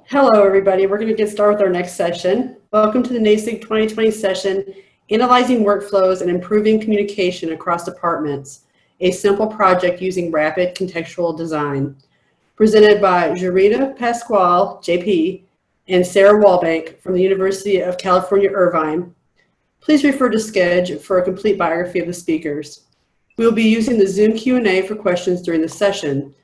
Hello, everybody. We're going to get started with our next session. Welcome to the NASIG 2020 session, Analyzing Workflows and Improving Communication Across Departments, a simple project using rapid contextual design. Presented by Jarita Pasquale, JP, and Sarah Walbank from the University of California, Irvine. Please refer to Schedule for a complete biography of the speakers. We will be using the Zoom Q&A for questions during the session.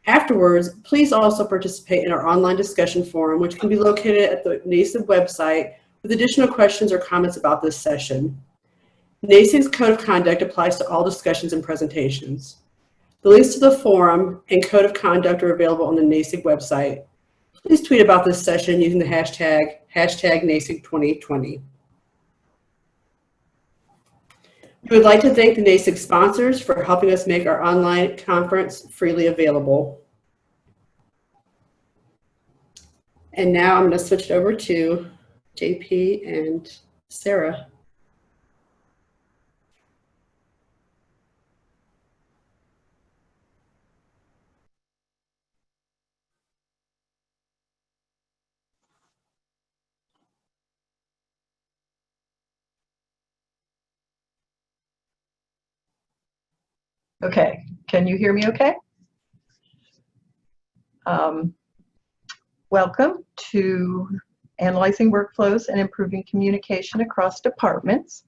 Afterwards, please also participate in our online discussion forum, which can be located at the NASIG website with additional questions or comments about this session. NASIG's Code of Conduct applies to all discussions and presentations. The links to the forum and Code of Conduct are available on the NASIG website. Please tweet about this session using the hashtag NASIG2020. We would like to thank the NASIG sponsors for helping us make our online conference freely available. And now I'm going to switch it over to JP and Sarah. Okay, can you hear me okay? Welcome to Analyzing Workflows and Improving Communication Across Departments.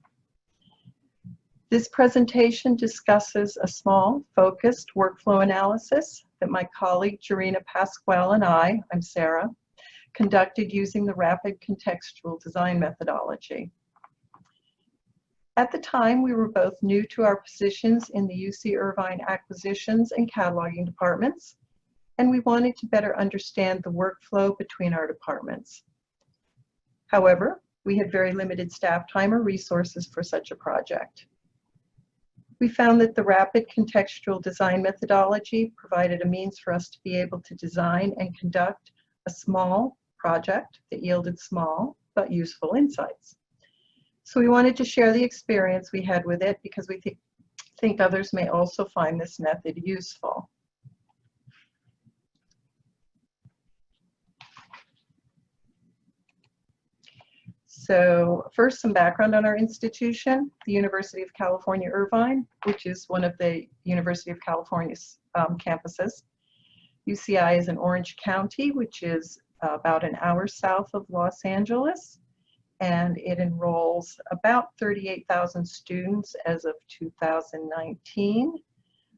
This presentation discusses a small, focused workflow analysis that my colleague Jarita Pasquale and I'm Sarah, conducted using the rapid contextual design methodology. At the time, we were both new to our positions in the UC Irvine acquisitions and cataloging departments, and we wanted to better understand the workflow between our departments. However, we had very limited staff time or resources for such a project. We found that the rapid contextual design methodology provided a means for us to be able to design and conduct a small project that yielded small but useful insights. So we wanted to share the experience we had with it because we think others may also find this method useful. So first, some background on our institution, the University of California, Irvine, which is one of the University of California's campuses. UCI is in Orange County, which is about an hour south of Los Angeles, and it enrolls about 38,000 students as of 2019.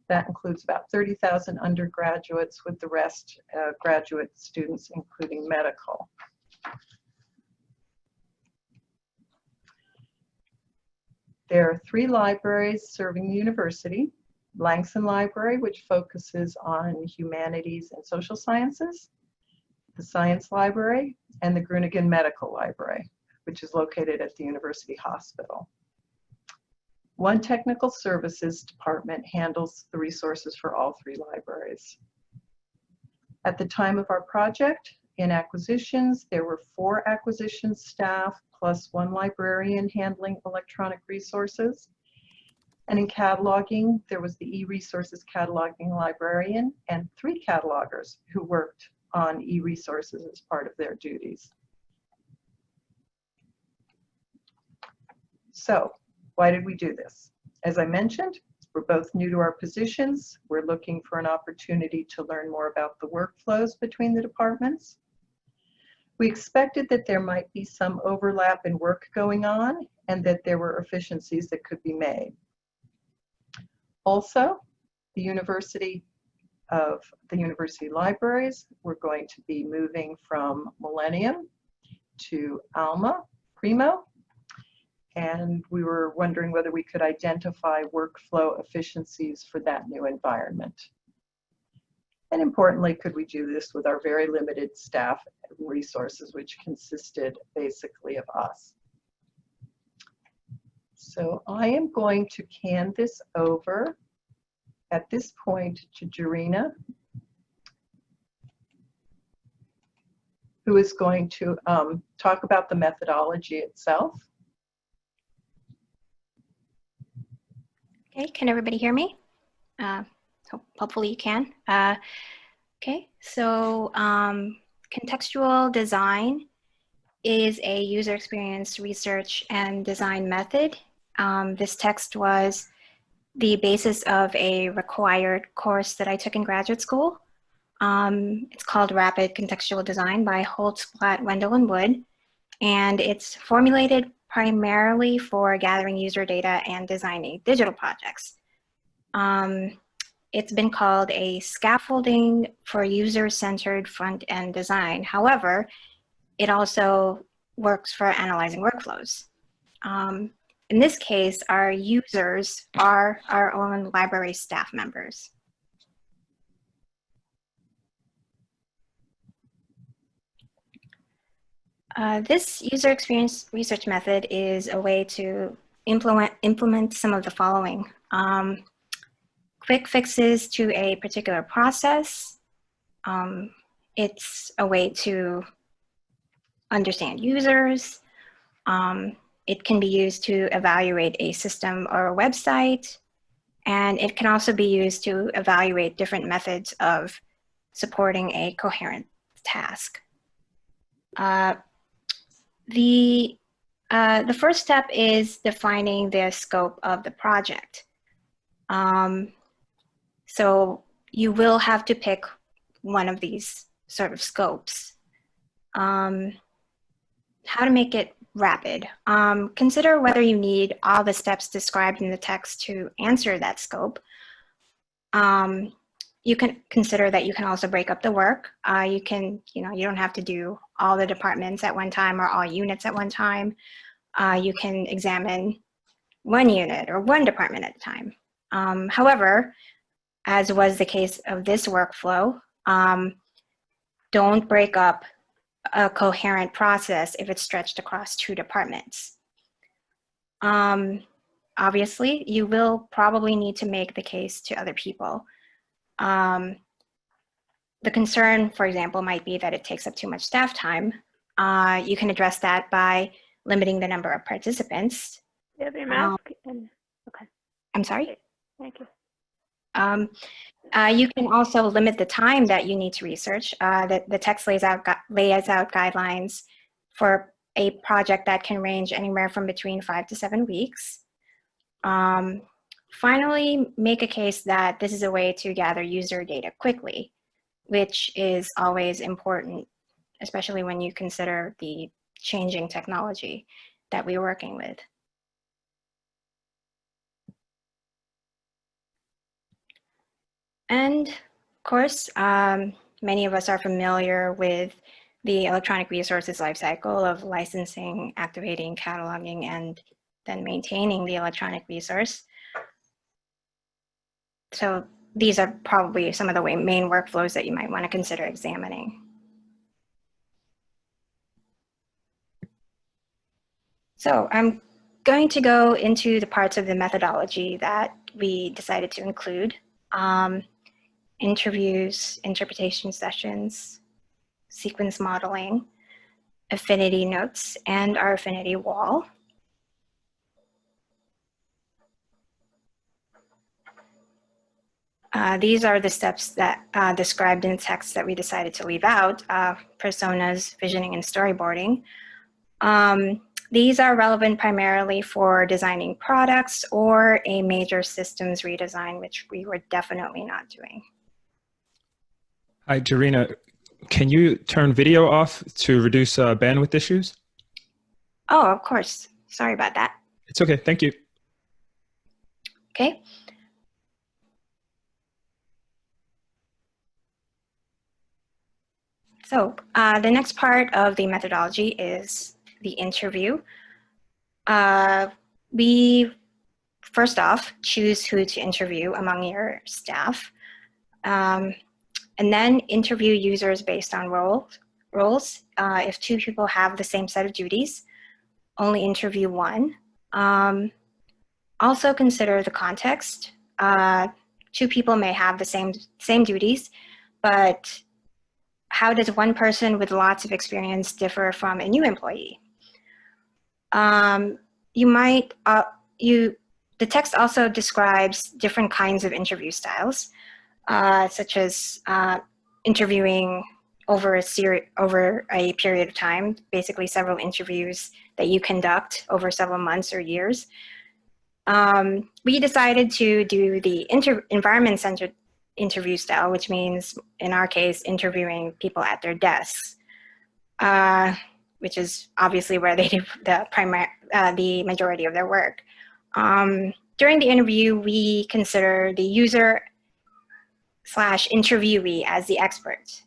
That includes about 30,000 undergraduates, with the rest graduate students, including medical. There are 3 libraries serving the university: Langston Library, which focuses on humanities and social sciences, the Science Library, and the Grunegan Medical Library, which is located at the University Hospital. One technical services department handles the resources for all 3 libraries. At the time of our project, in acquisitions, there were 4 acquisitions staff plus 1 librarian handling electronic resources. And in cataloging, there was the e-resources cataloging librarian and 3 catalogers who worked on e-resources as part of their duties. So, why did we do this? As I mentioned, we're both new to our positions. We're looking for an opportunity to learn more about the workflows between the departments. We expected that there might be some overlap in work going on and that there were efficiencies that could be made. Also, the University libraries were going to be moving from Millennium to Alma Primo, and we were wondering whether we could identify workflow efficiencies for that new environment. And importantly, could we do this with our very limited staff resources, which consisted basically of us? So I am going to hand this over at this point to Jarita, who is going to talk about the methodology itself. Okay, can everybody hear me? Hopefully you can. Okay, so Contextual design is a user experience research and design method. This text was the basis of a required course that I took in graduate school. It's called Rapid Contextual Design by Holtz, Platt, Wendell, and Wood. And it's formulated primarily for gathering user data and designing digital projects. It's been called a scaffolding for user-centered front-end design. However, it also works for analyzing workflows. In this case, our users are our own library staff members. This user experience research method is a way to implement some of the following. Quick fixes to a particular process. It's a way to understand users. It can be used to evaluate a system or a website. And it can also be used to evaluate different methods of supporting a coherent task. The first step is defining the scope of the project. So you will have to pick one of these sort of scopes. How to make it rapid. Consider whether you need all the steps described in the text to answer that scope. You can consider that you can also break up the work. You don't have to do all the departments at one time or all units at one time. You can examine one unit or one department at a time. However, as was the case of this workflow, don't break up a coherent process if it's stretched across 2 departments. Obviously, you will probably need to make the case to other people. The concern, for example, might be that it takes up too much staff time. You can address that by limiting the number of participants. You have your mouse? Okay. I'm sorry? Thank you. You can also limit the time that you need to research. The text lays out guidelines for a project that can range anywhere from between 5 to 7 weeks. Finally, make a case that this is a way to gather user data quickly, which is always important, especially when you consider the changing technology that we're working with. And of course, many of us are familiar with the electronic resources lifecycle of licensing, activating, cataloging, and then maintaining the electronic resource. So these are probably some of the main workflows that you might want to consider examining. So I'm going to go into the parts of the methodology that we decided to include. Interviews, interpretation sessions, sequence modeling, affinity notes, and our affinity wall. These are the steps that described in text that we decided to leave out, personas, visioning, and storyboarding. These are relevant primarily for designing products or a major systems redesign, which we were definitely not doing. Hi, Jarina. Can you turn video off to reduce bandwidth issues? Oh, of course. Sorry about that. It's okay. Thank you. Okay. So the next part of the methodology is the interview. We, first off, choose who to interview among your staff, and then interview users based on roles. If 2 people have the same set of duties, only interview 1. Also consider the context. 2 people may have the same duties, but how does one person with lots of experience differ from a new employee? The text also describes different kinds of interview styles, such as interviewing over a period of time, basically several interviews that you conduct over several months or years. We decided to do the environment-centered interview style, which means, in our case, interviewing people at their desks, which is obviously where they do the majority of their work. During the interview, we consider the user / interviewee as the expert.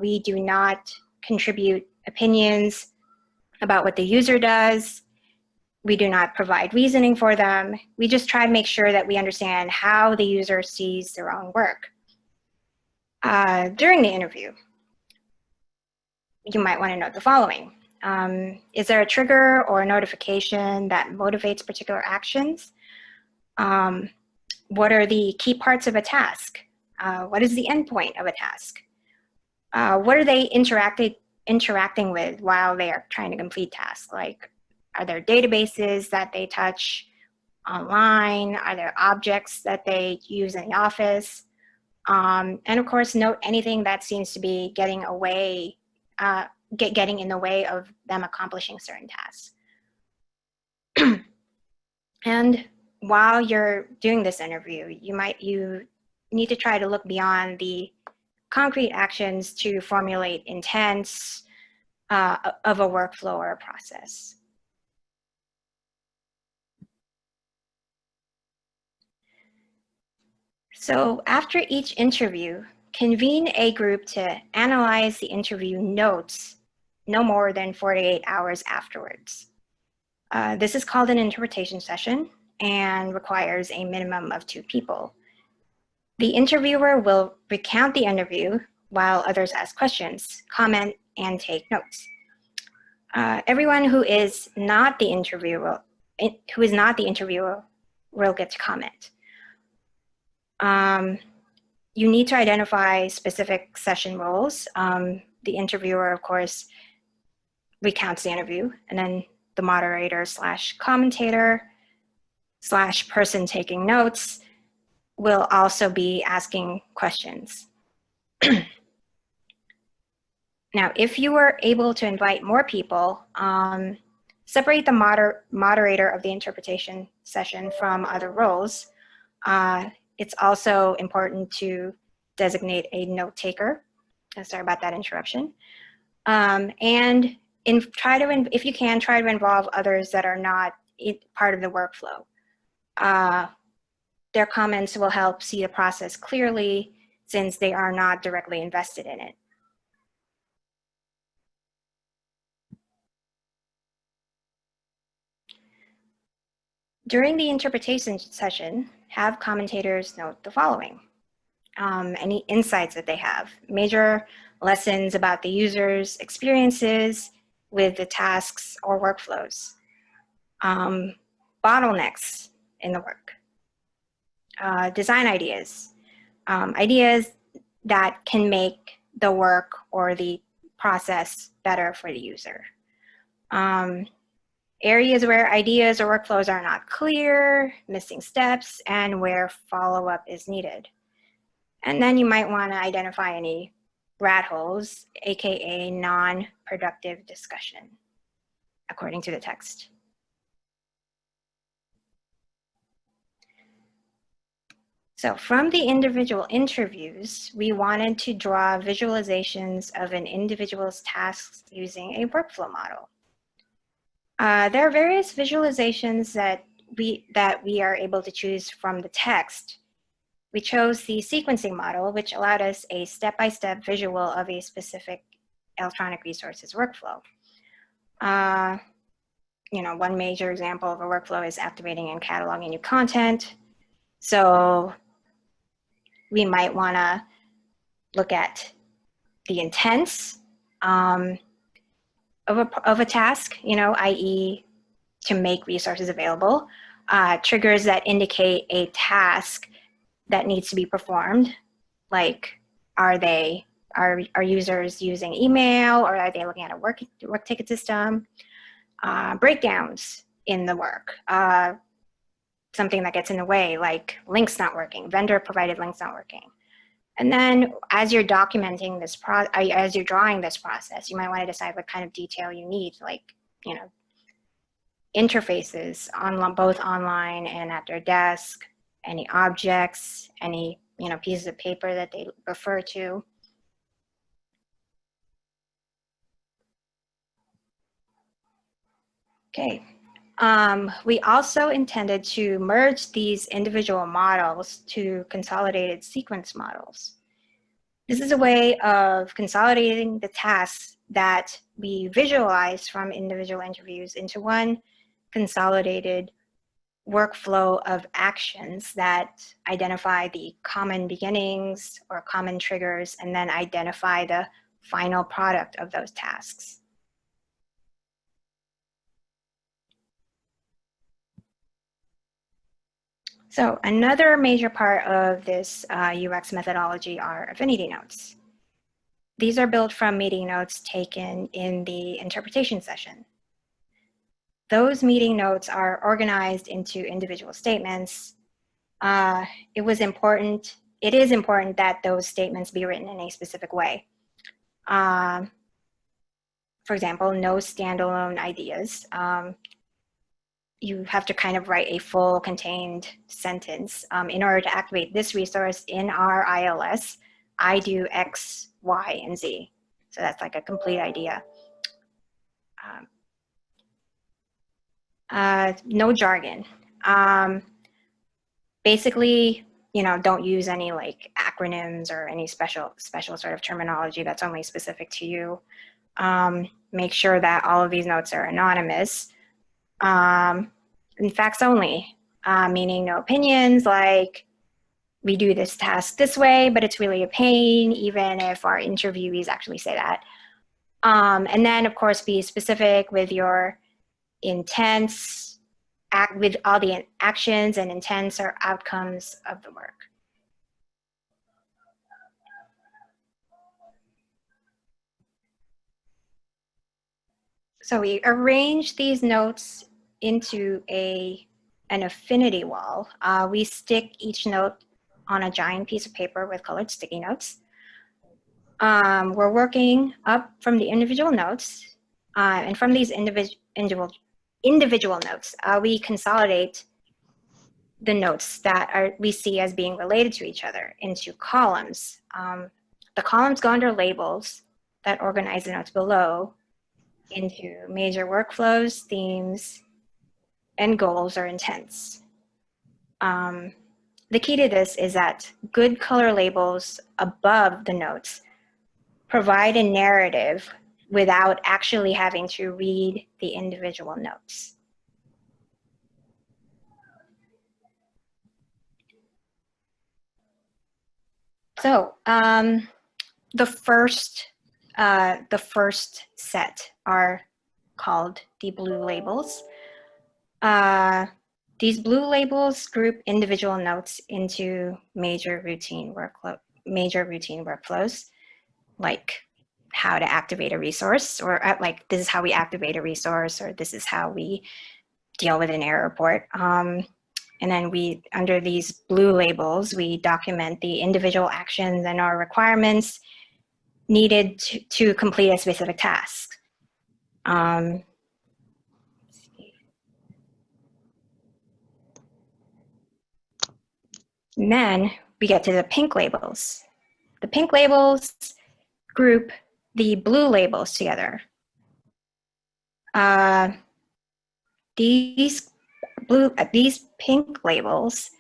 We do not contribute opinions about what the user does. We do not provide reasoning for them. We just try to make sure that we understand how the user sees their own work. During the interview, you might want to note the following. Is there a trigger or a notification that motivates particular actions? What are the key parts of a task? What is the endpoint of a task? What are they interacting with while they are trying to complete tasks? Like, are there databases that they touch online? Are there objects that they use in the office? And of course, note anything that seems to be getting in the way of them accomplishing certain tasks. And while you're doing this interview, you need to try to look beyond the concrete actions to formulate intents of a workflow or a process. So after each interview, convene a group to analyze the interview notes no more than 48 hours afterwards. This is called an interpretation session and requires a minimum of 2 people. The interviewer will recount the interview while others ask questions, comment, and take notes. Everyone who is not the interviewer will get to comment. You need to identify specific session roles. The interviewer, of course, recounts the interview, and then the moderator / commentator / person taking notes will also be asking questions. Now, if you were able to invite more people, separate the moderator of the interpretation session from other roles. It's also important to designate a note taker. Sorry about that interruption. And if you can, try to involve others that are not part of the workflow. Their comments will help see the process clearly since they are not directly invested in it. During the interpretation session, have commentators note the following. Any insights that they have, major lessons about the user's experiences with the tasks or workflows, bottlenecks in the work, design ideas, ideas that can make the work or the process better for the user. Areas where ideas or workflows are not clear, missing steps, and where follow-up is needed. And then you might want to identify any rat holes, aka non-productive discussion, according to the text. So from the individual interviews, we wanted to draw visualizations of an individual's tasks using a workflow model. There are various visualizations that we are able to choose from the text. We chose the sequencing model, which allowed us a step-by-step visual of a specific electronic resources workflow. One major example of a workflow is activating and cataloging new content. So we might want to look at the intents of a task, i.e. to make resources available, triggers that indicate a task that needs to be performed, like are users using email, or are they looking at a work ticket system, breakdowns in the work, something that gets in the way, like links not working, vendor provided links not working, And then as you're documenting this as you're drawing this process, you might want to decide what kind of detail you need, like, you know, interfaces both online and at their desk, any objects, any, you know, pieces of paper that they refer to. Okay. We also intended to merge these individual models to consolidated sequence models. This is a way of consolidating the tasks that we visualize from individual interviews into one consolidated workflow of actions that identify the common beginnings or common triggers and then identify the final product of those tasks. So another major part of this UX methodology are affinity notes. These are built from meeting notes taken in the interpretation session. Those meeting notes are organized into individual statements. It is important that those statements be written in a specific way. For example, no standalone ideas. You have to kind of write a full contained sentence. In order to activate this resource in our ILS, I do X, Y, and Z. So that's like a complete idea. No jargon. Basically, you know, don't use any like acronyms or any special sort of terminology that's only specific to you. Make sure that all of these notes are anonymous. And facts only, meaning no opinions, like we do this task this way, but it's really a pain, even if our interviewees actually say that. And then, of course, be specific with your intents, with all the actions and intents or outcomes of the work. So we arrange these notes into an affinity wall. We stick each note on a giant piece of paper with colored sticky notes. We're working up from the individual notes, and from these individual notes, we consolidate the notes that we see as being related to each other into columns. The columns go under labels that organize the notes below into major workflows, themes, and goals or intents. The key to this is that good color labels above the notes provide a narrative without actually having to read the individual notes. So the first set are called the blue labels. These blue labels group individual notes into major routine workflows, like how to activate a resource, or like this is how we activate a resource, or this is how we deal with an error report. And then under these blue labels, we document the individual actions and our requirements needed to complete a specific task. And then we get to the pink labels. The pink labels group the blue labels together. These pink labels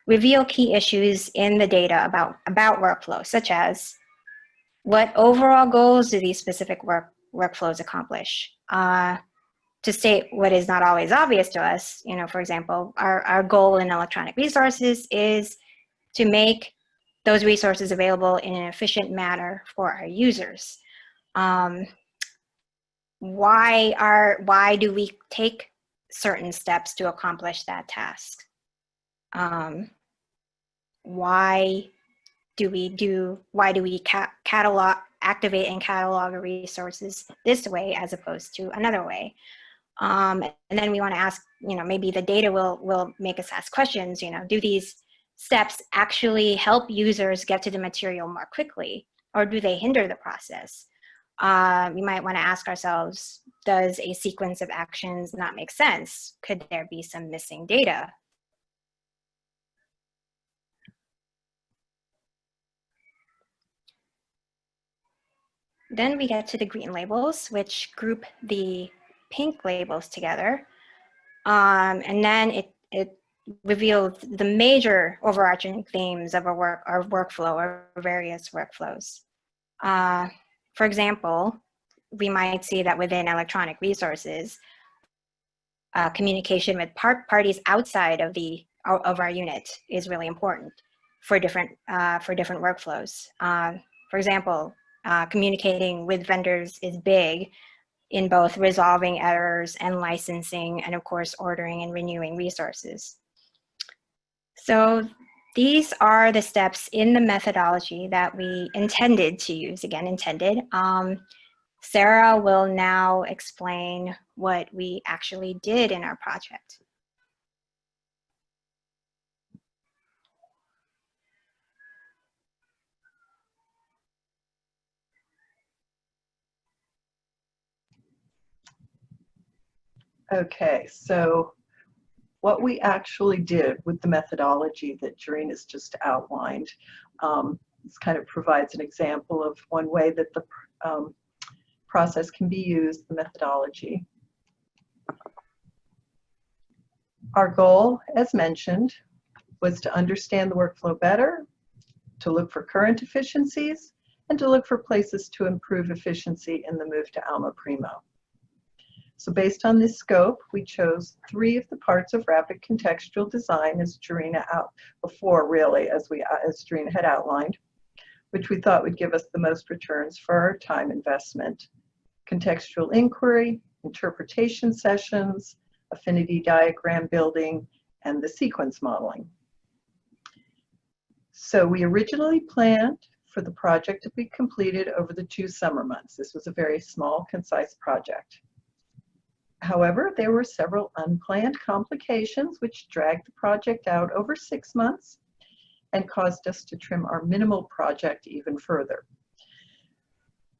reveal key issues in the data about workflow, such as what overall goals do these specific workflows accomplish? To state what is not always obvious to us, you know, for example, our goal in electronic resources is to make those resources available in an efficient manner for our users. Why do we take certain steps to accomplish that task? Why do we activate and catalog resources this way as opposed to another way? And then we want to ask, you know, maybe the data will make us ask questions, you know, do these steps actually help users get to the material more quickly, or do they hinder the process? We might want to ask ourselves, does a sequence of actions not make sense? Could there be some missing data? Then we get to the green labels, which group the pink labels together. And then it revealed the major overarching themes of our workflow or various workflows. For example, we might see that within electronic resources, communication with parties outside of our unit is really important for different workflows. For example, communicating with vendors is big in both resolving errors and licensing, and of course, ordering and renewing resources. So these are the steps in the methodology that we intended to use, again, intended. Sarah will now explain what we actually did in our project. Okay, so what we actually did with the methodology that Jarina's just outlined, this kind of provides an example of one way that the process can be used, the methodology. Our goal, as mentioned, was to understand the workflow better, to look for current efficiencies, and to look for places to improve efficiency in the move to Alma Primo. So based on this scope, we chose 3 of the parts of rapid contextual design, as Jarina Jarina had outlined, which we thought would give us the most returns for our time investment: contextual inquiry, interpretation sessions, affinity diagram building, and the sequence modeling. So we originally planned for the project to be completed over the 2 summer months. This was a very small, concise project. However, there were several unplanned complications which dragged the project out over 6 months and caused us to trim our minimal project even further.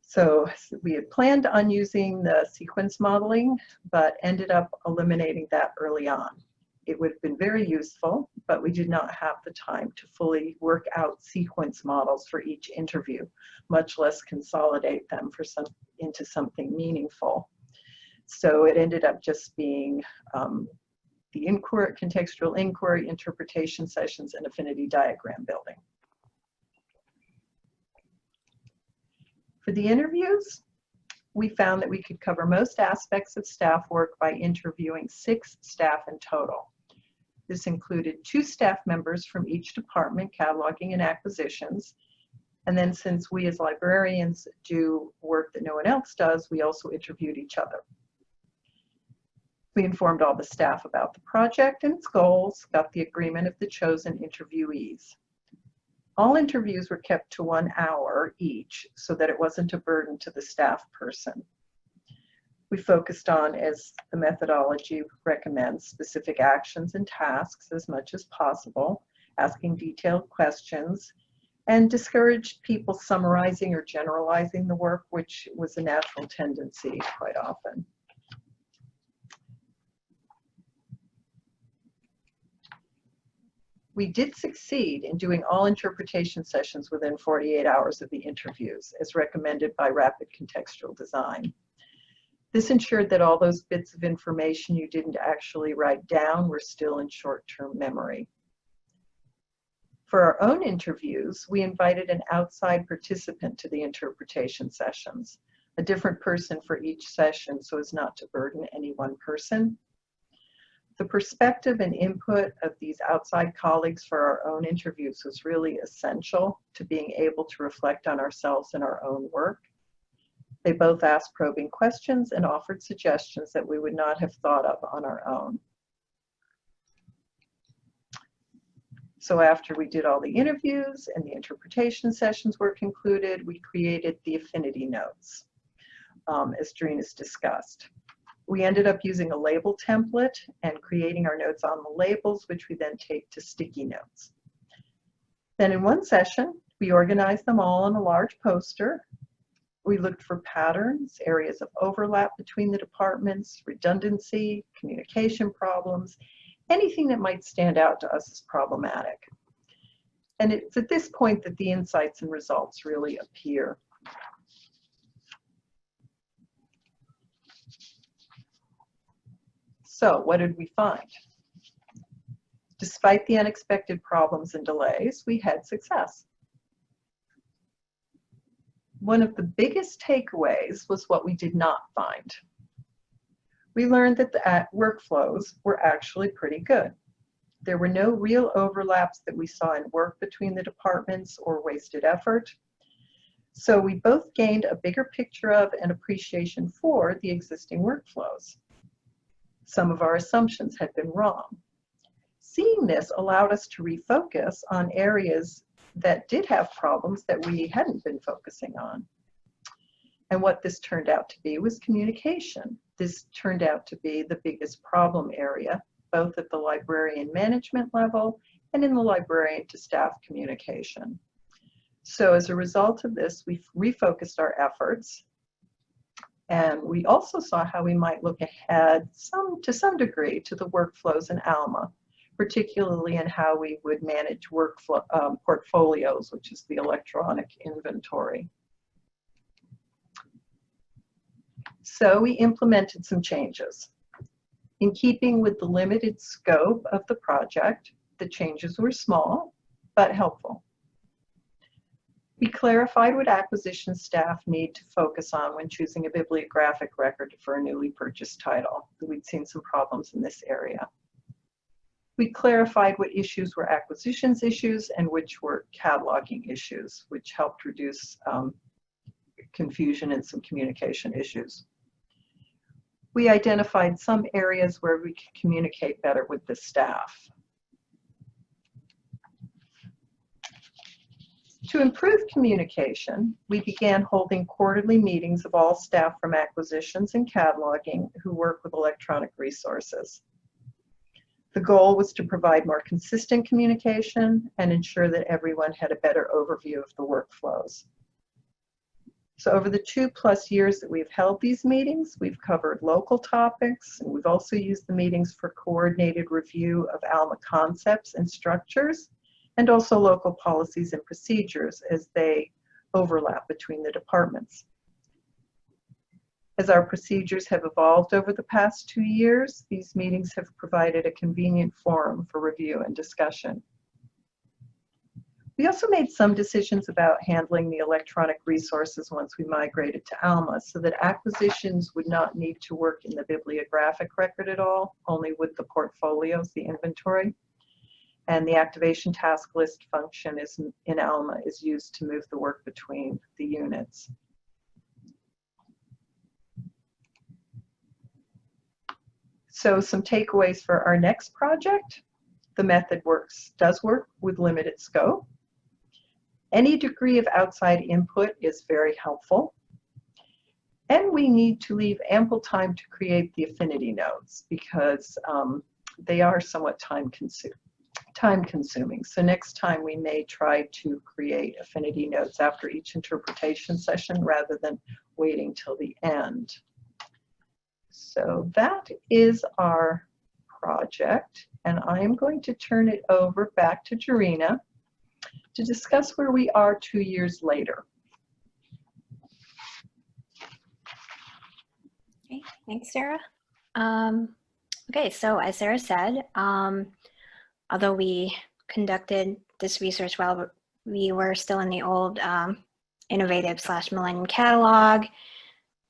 So we had planned on using the sequence modeling, but ended up eliminating that early on. It would have been very useful, but we did not have the time to fully work out sequence models for each interview, much less consolidate them into something meaningful. So it ended up just being the contextual inquiry, interpretation sessions, and affinity diagram building. For the interviews, we found that we could cover most aspects of staff work by interviewing 6 staff in total. This included 2 staff members from each department, cataloging and acquisitions. And then since we as librarians do work that no one else does, we also interviewed each other. We informed all the staff about the project and its goals, got the agreement of the chosen interviewees. All interviews were kept to 1 hour each so that it wasn't a burden to the staff person. We focused on, as the methodology recommends, specific actions and tasks as much as possible, asking detailed questions, and discouraged people summarizing or generalizing the work, which was a natural tendency quite often. We did succeed in doing all interpretation sessions within 48 hours of the interviews, as recommended by Rapid Contextual Design. This ensured that all those bits of information you didn't actually write down were still in short-term memory. For our own interviews, we invited an outside participant to the interpretation sessions, a different person for each session so as not to burden any one person. The perspective and input of these outside colleagues for our own interviews was really essential to being able to reflect on ourselves and our own work. They both asked probing questions and offered suggestions that we would not have thought of on our own. So after we did all the interviews and the interpretation sessions were concluded, we created the affinity notes, as Jarina's discussed. We ended up using a label template and creating our notes on the labels, which we then take to sticky notes. Then in one session, we organized them all on a large poster. We looked for patterns, areas of overlap between the departments, redundancy, communication problems, anything that might stand out to us as problematic. And it's at this point that the insights and results really appear. So what did we find? Despite the unexpected problems and delays, we had success. One of the biggest takeaways was what we did not find. We learned that the workflows were actually pretty good. There were no real overlaps that we saw in work between the departments or wasted effort. So we both gained a bigger picture of and appreciation for the existing workflows. Some of our assumptions had been wrong. Seeing this allowed us to refocus on areas that did have problems that we hadn't been focusing on. And what this turned out to be was communication. This turned out to be the biggest problem area, both at the librarian management level and in the librarian to staff communication. So as a result of this, we refocused our efforts, and we also saw how we might look ahead to some degree to the workflows in ALMA, particularly in how we would manage workflow portfolios, which is the electronic inventory. So we implemented some changes. In keeping with the limited scope of the project, the changes were small, but helpful. We clarified what acquisition staff need to focus on when choosing a bibliographic record for a newly purchased title. We'd seen some problems in this area. We clarified what issues were acquisitions issues and which were cataloging issues, which helped reduce confusion and some communication issues. We identified some areas where we could communicate better with the staff. To improve communication, we began holding quarterly meetings of all staff from acquisitions and cataloging who work with electronic resources. The goal was to provide more consistent communication and ensure that everyone had a better overview of the workflows. So over the 2+ years that we've held these meetings, we've covered local topics, and we've also used the meetings for coordinated review of ALMA concepts and structures, and also local policies and procedures as they overlap between the departments. As our procedures have evolved over the past 2 years, these meetings have provided a convenient forum for review and discussion. We also made some decisions about handling the electronic resources once we migrated to ALMA so that acquisitions would not need to work in the bibliographic record at all, only with the portfolios, the inventory. And the activation task list function in ALMA is used to move the work between the units. So some takeaways for our next project. The method does work with limited scope. Any degree of outside input is very helpful. And we need to leave ample time to create the affinity notes because they are somewhat time consuming. So next time we may try to create affinity notes after each interpretation session rather than waiting till the end. So that is our project, and I am going to turn it over back to Jarina to discuss where we are 2 years later. Okay, thanks, Sarah. Okay, so as Sarah said, although we conducted this research while we were still in the old innovative/Millennium catalog,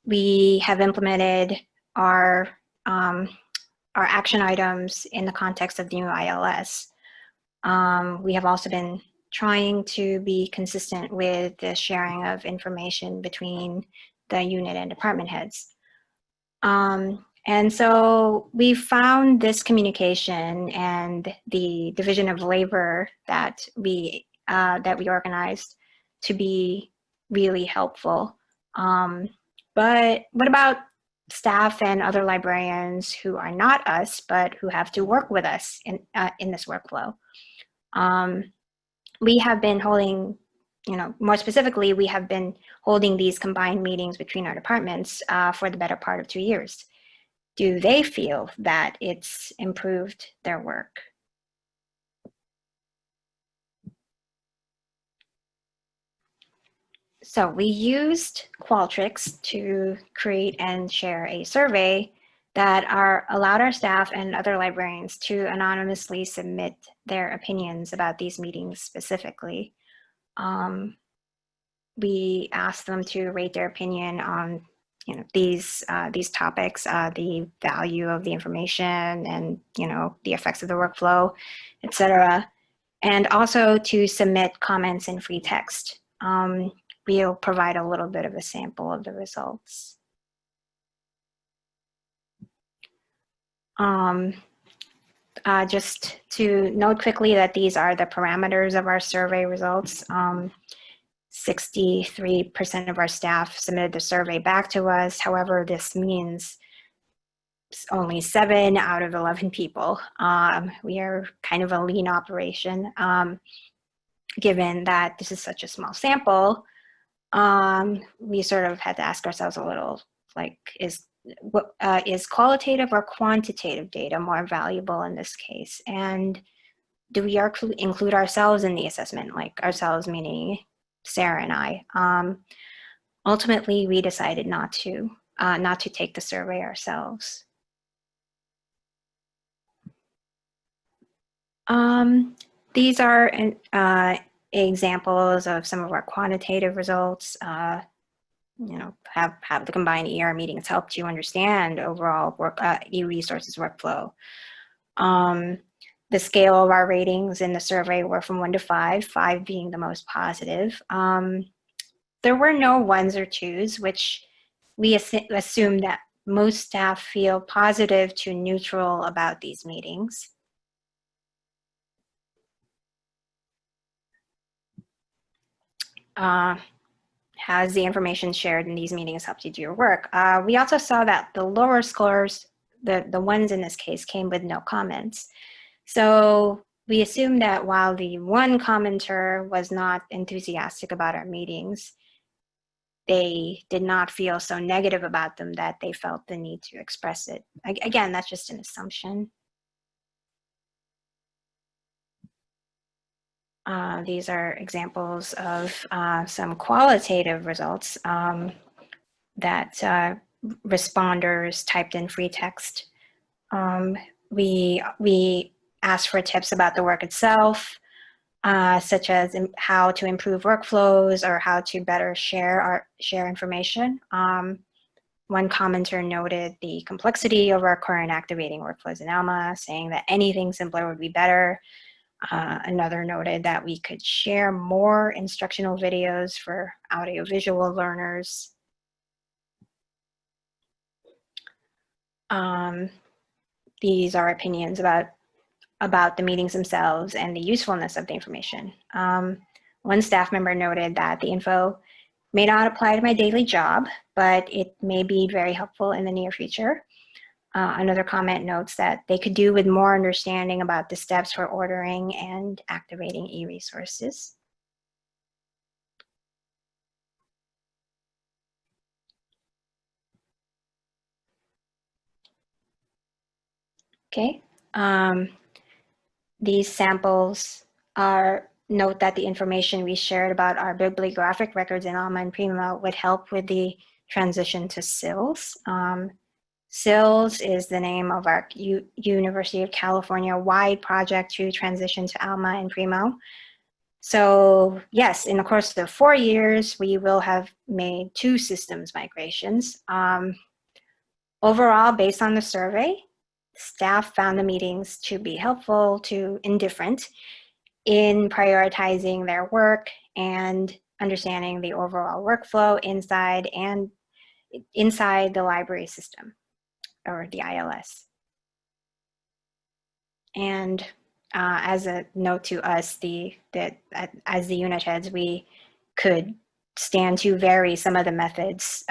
we have implemented our action items in the context of the new ILS. We have also been trying to be consistent with the sharing of information between the unit and department heads. And so we found this communication and the division of labor that we organized to be really helpful. But what about staff and other librarians who are not us, but who have to work with us in this workflow? we have been holding, more specifically, we have been holding these combined meetings between our departments for the better part of 2 years. Do they feel that it's improved their work? So we used Qualtrics to create and share a survey that allowed our staff and other librarians to anonymously submit their opinions about these meetings specifically. We asked them to rate their opinion on these topics, the value of the information, and the effects of the workflow, etc., and also to submit comments in free text. We'll provide a little bit of a sample of the results. Just to note quickly that these are the parameters of our survey results. 63% of our staff submitted the survey back to us. However, this means only 7 out of 11 people. We are kind of a lean operation. Given that this is such a small sample, we sort of had to ask ourselves a little, like, is qualitative or quantitative data more valuable in this case? And do we include ourselves in the assessment, like ourselves meaning Sarah and I? Ultimately, we decided not to take the survey ourselves. These are examples of some of our quantitative results. Have the combined ER meetings helped you understand overall e-resources workflow? The scale of our ratings in the survey were from 1 to 5, 5 being the most positive. There were no 1s or 2s, which we assume that most staff feel positive to neutral about these meetings. Has the information shared in these meetings helped you do your work? We also saw that the lower scores, the 1s in this case, came with no comments. So we assumed that while the 1 commenter was not enthusiastic about our meetings, they did not feel so negative about them that they felt the need to express it. Again, that's just an assumption. These are examples of some qualitative results that responders typed in free text. We asked for tips about the work itself, such as how to improve workflows or how to better share information. One commenter noted the complexity of our current activating workflows in ALMA, saying that anything simpler would be better. Another noted that we could share more instructional videos for audiovisual learners. These are opinions about the meetings themselves and the usefulness of the information. One staff member noted that the info may not apply to my daily job, but it may be very helpful in the near future. Another comment notes that they could do with more understanding about the steps for ordering and activating e-resources. Okay. These samples note that the information we shared about our bibliographic records in ALMA and Primo would help with the transition to SILS. SILS is the name of our University of California-wide project to transition to ALMA and Primo. So yes, in the course of 4 years, we will have made 2 systems migrations. Overall, based on the survey, staff found the meetings to be helpful to indifferent in prioritizing their work and understanding the overall workflow inside the library system, or the ILS. And as a note to us, as the unit heads, we could stand to vary some of the methods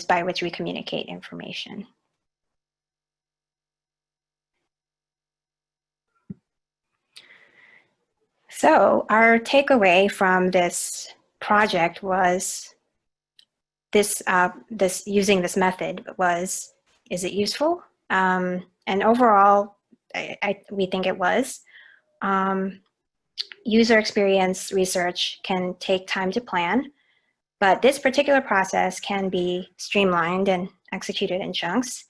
by which we communicate information. So our takeaway from this project was using this method was, is it useful? And overall, we think it was. User experience research can take time to plan, but this particular process can be streamlined and executed in chunks.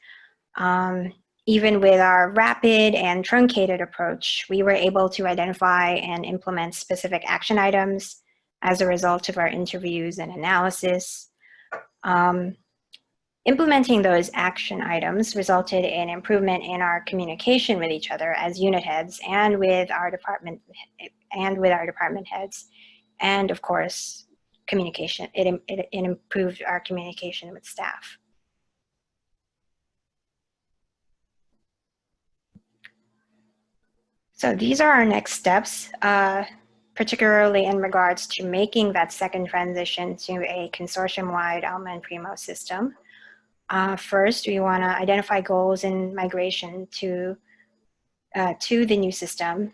Even with our rapid and truncated approach, we were able to identify and implement specific action items as a result of our interviews and analysis. Implementing those action items resulted in improvement in our communication with each other as unit heads and with our department heads, and of course, communication. It improved our communication with staff. So these are our next steps, particularly in regards to making that second transition to a consortium-wide Alma and Primo system. First, we want to identify goals in migration to the new system,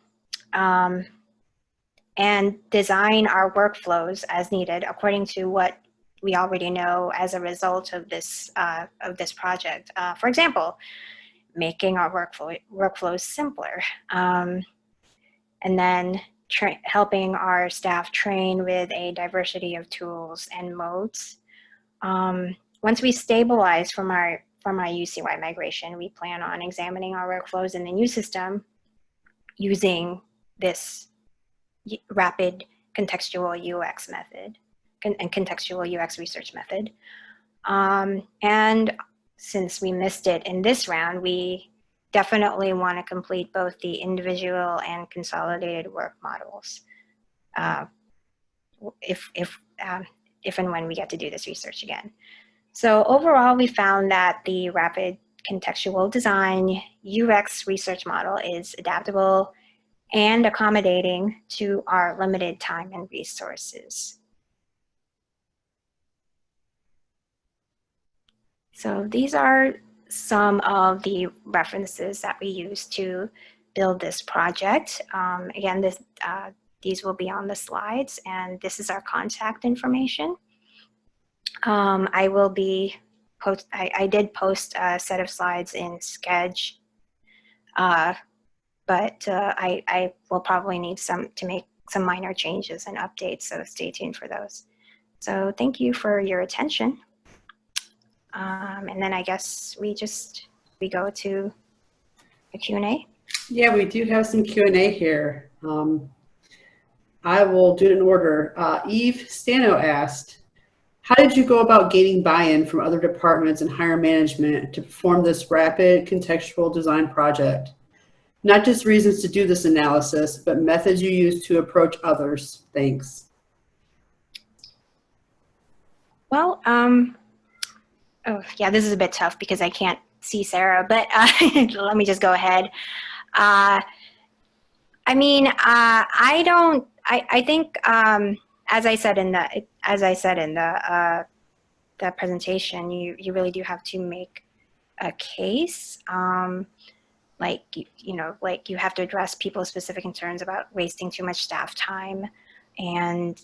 and design our workflows as needed according to what we already know as a result of this project. For example, making our workflows simpler, and then helping our staff train with a diversity of tools and modes. Once we stabilize from our UCY migration, we plan on examining our workflows in the new system using this rapid contextual UX method and contextual UX research method. And since we missed it in this round, we definitely want to complete both the individual and consolidated work models if and when we get to do this research again. So overall, we found that the rapid contextual design UX research model is adaptable and accommodating to our limited time and resources. So these are some of the references that we use to build this project. Again, these will be on the slides, and this is our contact information. I did post a set of slides in Sketch, but I will probably need to make some minor changes and updates, so stay tuned for those. So thank you for your attention. And then I guess we go to a Q&A. Yeah, we do have some Q&A here. I will do it in order. Eve Stano asked, how did you go about gaining buy-in from other departments and higher management to perform this rapid contextual design project? Not just reasons to do this analysis, but methods you use to approach others. Thanks. Well, oh yeah, this is a bit tough because I can't see Sarah, but let me just go ahead. I think as I said in the presentation, you really do have to make a case. Like you have to address people's specific concerns about wasting too much staff time, and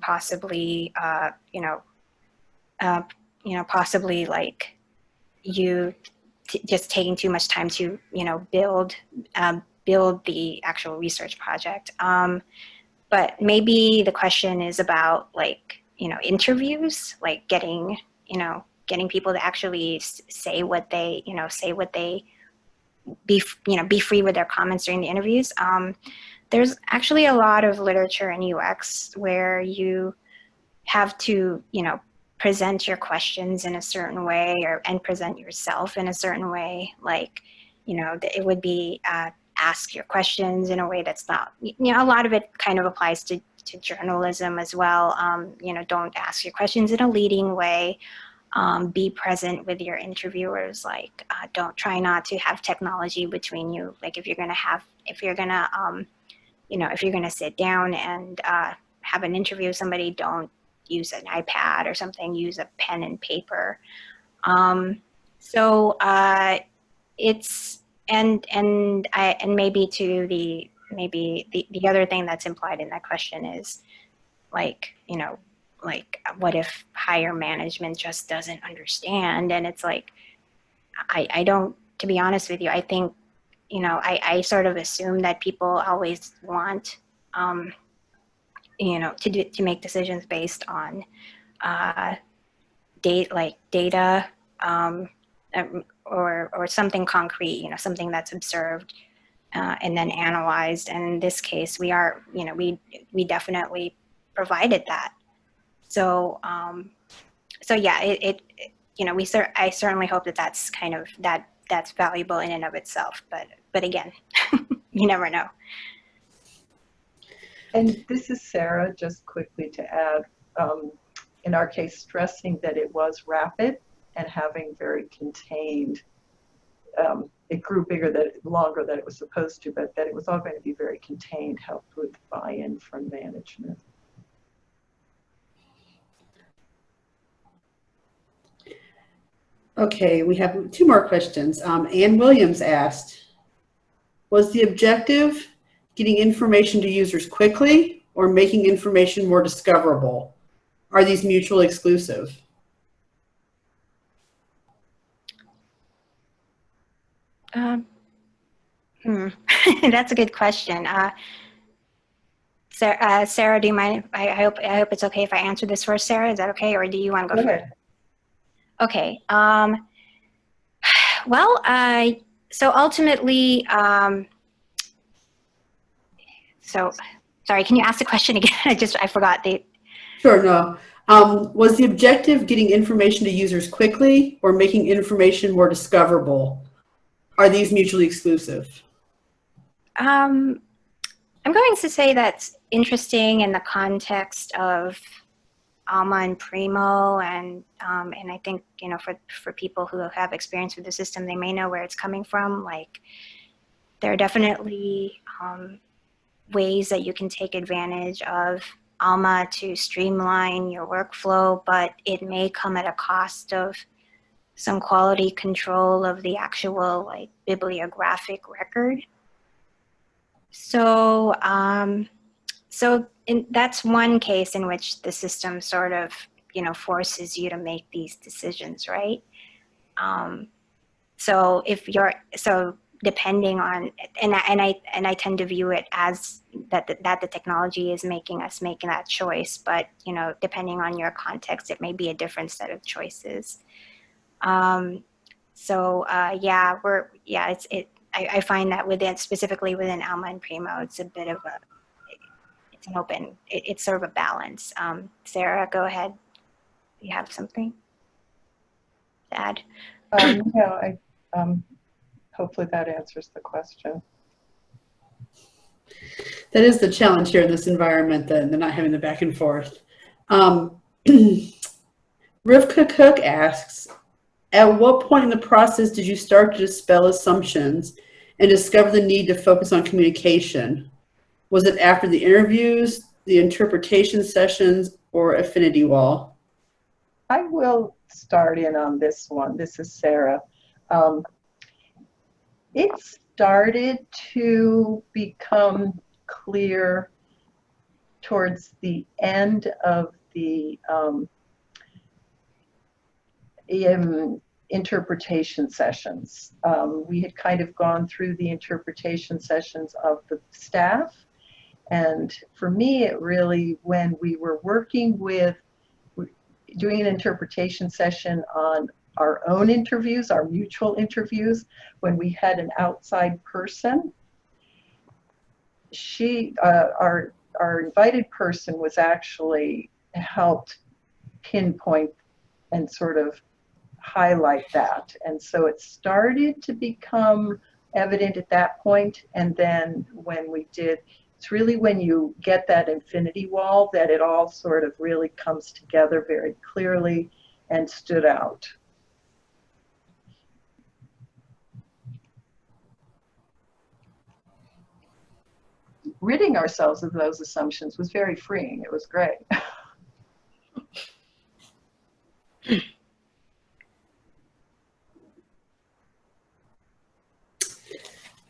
possibly possibly like just taking too much time to build the actual research project. But maybe the question is about interviews, like getting people to actually say what they be free with their comments during the interviews. There's actually a lot of literature in UX where you have to present your questions in a certain way, and present yourself in a certain way. It would be ask your questions in a way that's not, a lot of it kind of applies to journalism as well. Don't ask your questions in a leading way. Be present with your interviewers. Don't try not to have technology between you. If you're gonna sit down and have an interview with somebody, don't use an iPad or something. Use a pen and paper. It's and maybe to maybe the other thing that's implied in that question is like, you know, like what if higher management just doesn't understand? And it's like, I don't, to be honest with you, I think, you know, I sort of assume that people always want, you know, to make decisions based on data, or something concrete, you know, something that's observed and then analyzed. And in this case, we are, you know, we definitely provided that. So, so yeah, you know, I certainly hope that that's kind of, that's valuable in and of itself. But again, you never know. And this is Sarah, just quickly to add, in our case, stressing that it was rapid and having very contained, it grew longer than it was supposed to, but that it was all going to be very contained, helped with buy-in from management. Okay, we have 2 more questions. Ann Williams asked, was the objective getting information to users quickly or making information more discoverable? Are these mutually exclusive? That's a good question. Sarah, do you mind? I hope it's okay if I answer this first, Sarah. Is that okay, or do you want to go Go first? ahead. Okay. Well, so ultimately, so sorry. Can you ask the question again? I forgot the. Sure, no. Was the objective getting information to users quickly or making information more discoverable? Are these mutually exclusive? I'm going to say that's interesting in the context of Alma and Primo, and I think, you know, for people who have experience with the system, they may know where it's coming from. Like, there are definitely ways that you can take advantage of Alma to streamline your workflow, but it may come at a cost of some quality control of the actual like bibliographic record. So, that's one case in which the system sort of, you know, forces you to make these decisions, right? So depending on, and I tend to view it as that the technology is making us make that choice, but, you know, depending on your context, it may be a different set of choices. I find that specifically within Alma and Primo, it's a bit of it's sort of a balance. Sarah, go ahead. You have something to add? Hopefully that answers the question. That is the challenge here in this environment, then, they're not having the back and forth. Rivka Cook asks, at what point in the process did you start to dispel assumptions and discover the need to focus on communication? Was it after the interviews, the interpretation sessions, or affinity wall? I will start in on this one. This is Sarah. It started to become clear towards the end of the interpretation sessions. We had kind of gone through the interpretation sessions of the staff, and for me it really, when we were working with doing an interpretation session on our own interviews, our mutual interviews, when we had an outside person, our invited person was actually helped pinpoint and sort of highlight that. And so it started to become evident at that point. And then when we did, it's really when you get that infinity wall that it all sort of really comes together very clearly and stood out. Ridding ourselves of those assumptions was very freeing. It was great.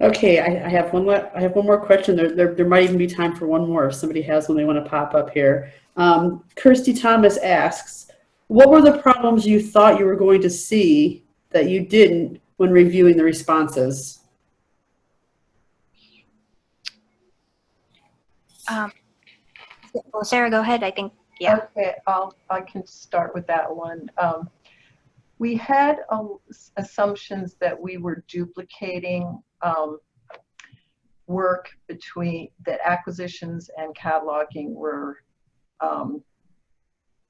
Okay, I have one more question. There might even be time for one more if somebody has one they want to pop up here. Kirsty Thomas asks, what were the problems you thought you were going to see that you didn't when reviewing the responses? Well, Sarah, go ahead. I think, yeah. Okay, I can start with that one. We had assumptions that we were duplicating work between that acquisitions and cataloging were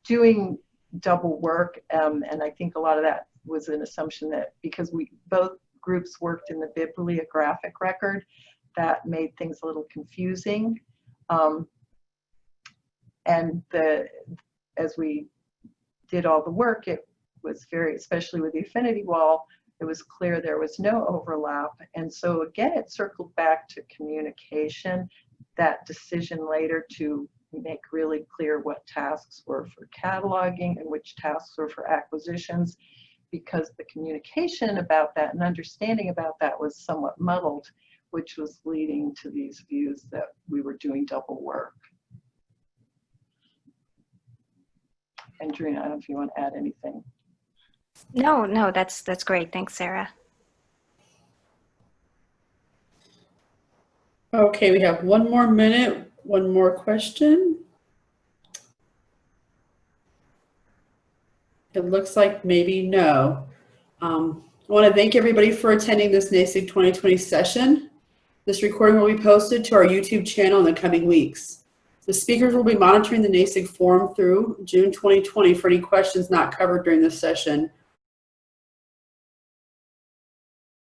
doing double work, and I think a lot of that was an assumption that because both groups worked in the bibliographic record, that made things a little confusing. And as we did all the work, it was especially with the affinity wall, it was clear there was no overlap. And so again, it circled back to communication, that decision later to make really clear what tasks were for cataloging and which tasks were for acquisitions, because the communication about that and understanding about that was somewhat muddled, which was leading to these views that we were doing double work. And Drina, I don't know if you want to add anything. No, that's great. Thanks, Sarah. Okay, we have one more minute, one more question. It looks like maybe no. I want to thank everybody for attending this NASIG 2020 session. This recording will be posted to our YouTube channel in the coming weeks. The speakers will be monitoring the NASIG forum through June 2020 for any questions not covered during this session.